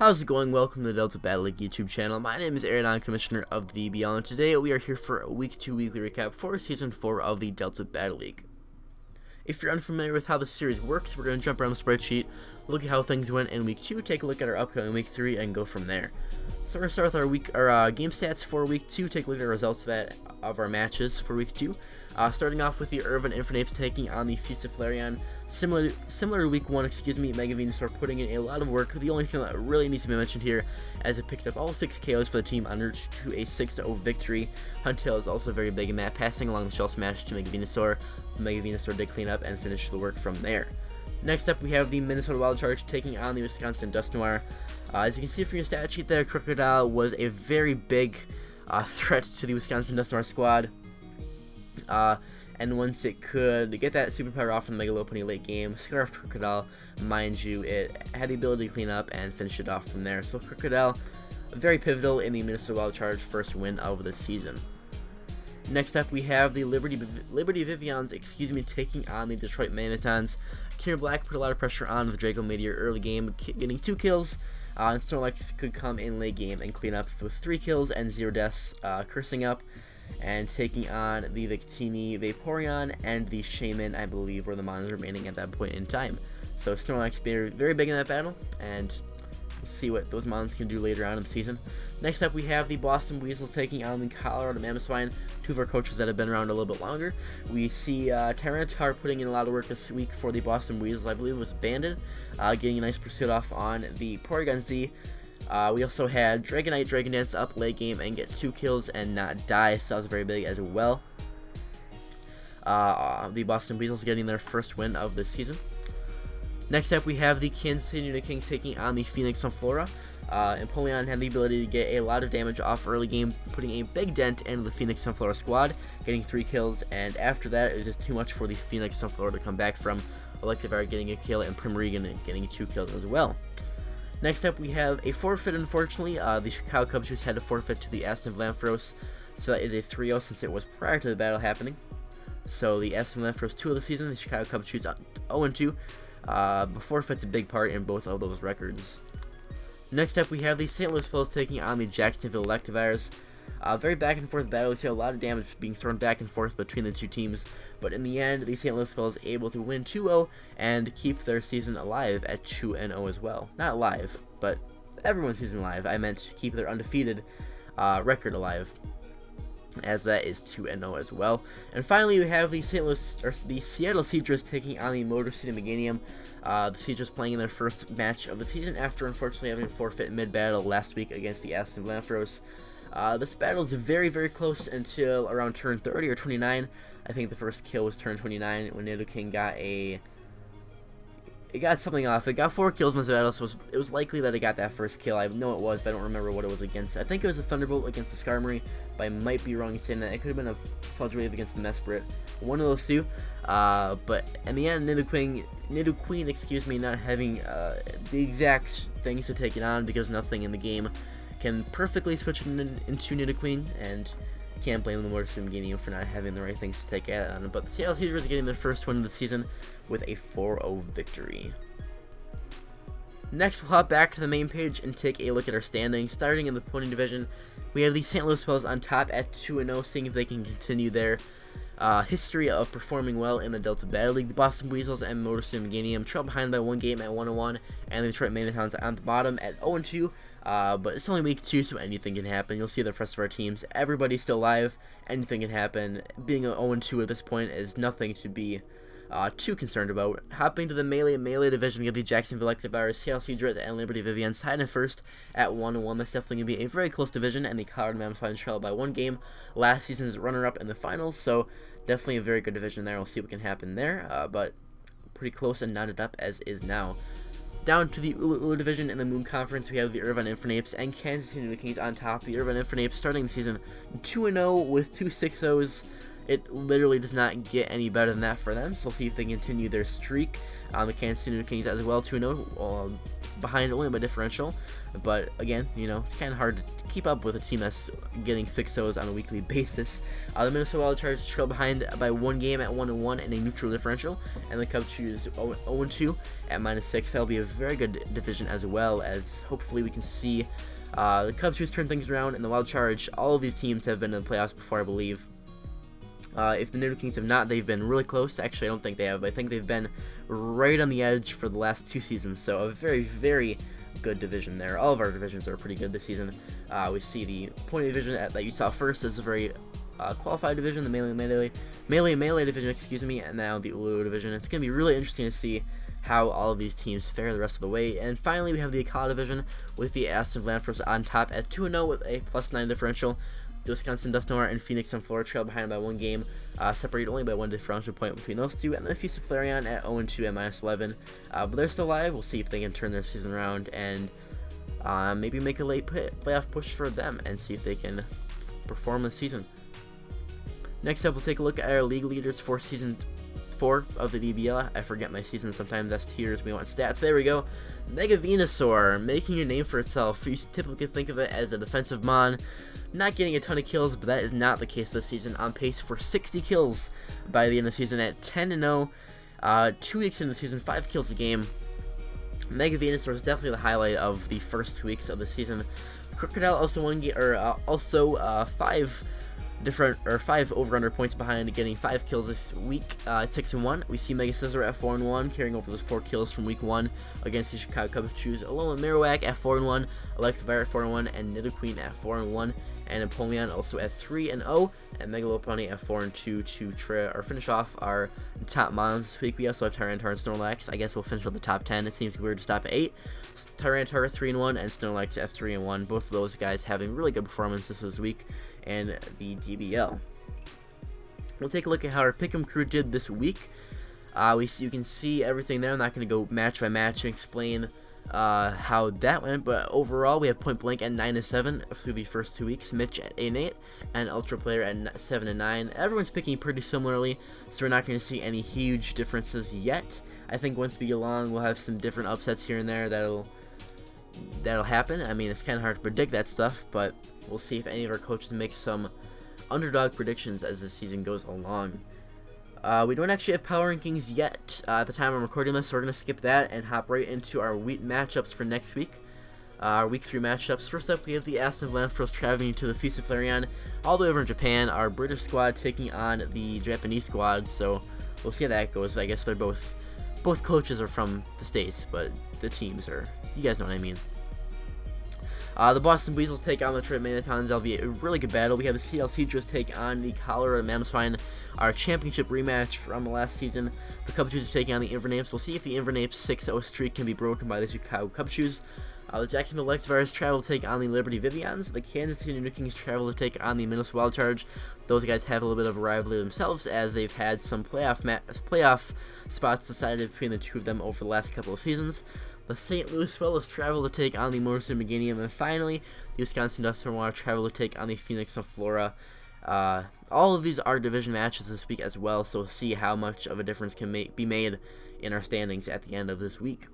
How's it going? Welcome to the Delta Battle League YouTube channel. My name is Aaron, I'm Commissioner of the DBL, and today we are here for a Week 2 weekly recap for Season 4 of the Delta Battle League. If you're unfamiliar with how the series works, we're going to jump around the spreadsheet, look at how things went in Week 2, take a look at our upcoming Week 3, and go from there. So we're going to start with our game stats for Week 2, take a look at the results of our matches for Week 2. Starting off with the Irvine Infernapes taking on the Fussa Flareon. Similar to Week 1, Meganium are putting in a lot of work. The only thing that really needs to be mentioned here, as it picked up all 6 KOs for the team en route to a 6-0 victory. Huntail is also very big in that, passing along the Shell Smash to Meganium. Meganium did clean up and finish the work from there. Next up, we have the Minnesota Wild Charge taking on the Wisconsin Dusknoir. As you can see from your stat sheet there, Crocodile was a very big threat to the Wisconsin Dusknoir squad. And once it could get that superpower off in the Mega Lopunny late game, Scarf Crocodile, mind you, it had the ability to clean up and finish it off from there. So Crocodile, very pivotal in the Minnesota Wild Charge first win of the season. Next up, we have the Liberty Vivillons, taking on the Detroit Magnetons. Kieran Black put a lot of pressure on the Draco Meteor early game, getting 2 kills. And Snorlax could come in late game and clean up with 3 kills and 0 deaths, cursing up. And taking on the Victini, Vaporeon, and the Shaman, I believe, were the mons remaining at that point in time. So Snorlax being very big in that battle, and we'll see what those mons can do later on in the season. Next up, we have the Boston Buizels taking on the Colorado Mamoswine, 2 of our coaches that have been around a little bit longer. We see Tyranitar putting in a lot of work this week for the Boston Buizels. I believe it was Bandit, getting a nice pursuit off on the Porygon Z. We also had Dragonite Dragon Dance up late game and get 2 kills and not die, so that was very big as well. The Boston Buizels getting their first win of the season. Next up, we have the Kansas City Nidokings taking on the Phoenix Sunflora. Empoleon had the ability to get a lot of damage off early game, putting a big dent into the Phoenix Sunflora squad, getting 3 kills, and after that, it was just too much for the Phoenix Sunflora to come back from. Electivire getting a kill and Primaregan getting 2 kills as well. Next up, we have a forfeit, unfortunately. The Chicago Cubchoos had to forfeit to the Aston Villampharos, so that is a 3-0 since it was prior to the battle happening. So the Aston Villampharos 2 of the season, the Chicago Cubchoos 0-2. But forfeit's a big part in both of those records. Next up, we have the St. Louis Blues taking on the Jacksonville Electivires. Very back and forth battle. We see a lot of damage being thrown back and forth between the two teams, but in the end, the St. Louis Blues able to win 2-0 and keep their season alive at 2-0 as well. Not alive, but everyone's season alive. I meant keep their undefeated record alive, as that is 2-0 as well. And finally, we have the Seattle Seadras taking on the Motor City Meganium. The Seadras playing in their first match of the season after unfortunately having a forfeit mid-battle last week against the Aston Villampharos. This battle is very, very close until around turn 30 or 29. I think the first kill was turn 29 when Nidoking got something off. It got 4 kills in this battle, so it was likely that it got that first kill. I know it was, but I don't remember what it was against. I think it was a Thunderbolt against the Skarmory, but I might be wrong in saying that. It could have been a Sludge Wave against the Mesprit. One of those two. But in the end, Nidoqueen, not having the exact things to take it on because nothing in the game can perfectly switch into Nidoqueen, and can't blame the Motor City Meganium for not having the right things to take it on. But the Seattle Seadras getting their first win of the season with a 4-0 victory. Next, we'll hop back to the main page and take a look at our standings. Starting in the Pony Division, we have the St. Louis Blues on top at 2-0, seeing if they can continue their history of performing well in the Delta Battle League. The Boston Buizels and Motor City Meganium trail behind by 1 game at 1-1, and the Detroit Magnetons on the bottom at 0-2. But it's only week 2, so anything can happen. You'll see the rest of our teams. Everybody's still alive. Anything can happen. Being an 0-2 at this point is nothing to be too concerned about. Hopping to the Melee division, we have the Jacksonville Electivires, Seattle Seadras, and Liberty Vivillons tied in first at 1-1. That's definitely going to be a very close division, and the Colorado Mamoswine trailed by 1 game. Last season's runner-up in the finals, so definitely a very good division there. We'll see what can happen there, but pretty close and knotted up as is now. Down to the Ulu division in the Moon Conference, we have the Irvine Infernapes and Kansas City Nidokings on top. The Irvine Infernapes starting the season 2-0 with 2 6-0s. It literally does not get any better than that for them. So we'll see if they continue their streak. The Kansas City Nidokings as well 2-0, behind only by differential. But again, you know, it's kind of hard to keep up with a team that's getting 6-0s on a weekly basis. The Minnesota Wild trail behind by 1 game at 1-1 in a neutral differential, and the Cubchoos 0-2 at -6. That'll be a very good division, as well as hopefully we can see the Cubchoos turn things around. And the Wild Charge, all of these teams have been in the playoffs before, I believe. If the Nidokings have not, they've been really close. Actually, I don't think they have, but I think they've been right on the edge for the last 2 seasons. So a very, very good division there. All of our divisions are pretty good this season. We see the point division that you saw first is a very qualified division, the melee division, excuse me, and now the Ulu division. It's going to be really interesting to see how all of these teams fare the rest of the way. And finally, we have the Akala division with the Aston Villampharos on top at 2-0 with a +9 differential. The Wisconsin Dusknoir and Phoenix Sunflora trail behind by 1 game, separated only by 1 differential point between those two, and then Fussa Flareon at 0-2 at -11. But they're still alive. We'll see if they can turn their season around and maybe make a late playoff push for them and see if they can perform this season. Next up, we'll take a look at our league leaders for Season 4 of the DBL. I forget my season sometimes. That's tiers. We want stats. There we go. Mega Venusaur making a name for itself. You typically think of it as a defensive mon, not getting a ton of kills, but that is not the case this season. On pace for 60 kills by the end of the season at 10-0. 2 weeks into the season, 5 kills a game. Mega Venusaur is definitely the highlight of the first 2 weeks of the season. Crocodile also five over/under points behind, getting 5 kills this week, 6-1. We see Mega Scizor at 4-1, carrying over those 4 kills from week 1 against the Chicago Cubchoos, along with Marowak at 4-1, Electivire at 4-1, and Nidoking at 4-1, and Napoleon also at 3-0, and Mega Lopunny at 4-2 to finish off our top mons this week. We also have Tyranitar and Snorlax. I guess we'll finish with the top 10. It seems weird to stop at 8. Tyranitar at 3-1, and Snorlax at 3-1. Both of those guys having really good performances this week in the DBL. We'll take a look at how our Pick'em crew did this week. You can see everything there. I'm not going to go match by match and explain how that went, but overall we have Point Blank at 9-7 through the first 2 weeks, Mitch at 8-8, and Ultra Player at 7-9. Everyone's picking pretty similarly, so we're not going to see any huge differences yet. I think once we get along, we'll have some different upsets here and there that'll happen. I mean, it's kind of hard to predict that stuff, but we'll see if any of our coaches make some underdog predictions as the season goes along. We don't actually have power rankings yet at the time I'm recording this, so we're going to skip that and hop right into our week matchups for next week. Our week 3 matchups. First up, we have the Aston Villampharos traveling to the Fussa Flareon all the way over in Japan. Our British squad taking on the Japanese squad, so we'll see how that goes. I guess they're both coaches are from the States, but the teams are, you guys know what I mean. The Boston Buizels take on the Detroit Magnetons. That'll be a really good battle. We have the Seadras take on the Colorado Mamoswine, our championship rematch from last season. The Cubchoos are taking on the Infernapes. We'll see if the Infernapes 6-0 streak can be broken by the Chicago Cubchoos. The Jacksonville Electivires travel to take on the Liberty Vivillons. The Kansas City Nidokings travel to take on the Minnesota Wild Charge. Those guys have a little bit of a rivalry themselves, as they've had some playoff spots decided between the two of them over the last couple of seasons. The St. Louis Swellows travel to take on the Mamoswine Meganium, and finally, the Wisconsin Dusknoir travel to take on the Phoenix Sunflora. All of these are division matches this week as well, so we'll see how much of a difference can be made in our standings at the end of this week.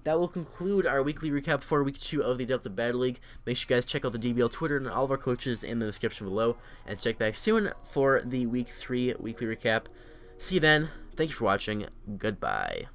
That will conclude our weekly recap for Week 2 of the Delta Battle League. Make sure you guys check out the DBL Twitter and all of our coaches in the description below, and check back soon for the Week 3 weekly recap. See you then. Thank you for watching. Goodbye.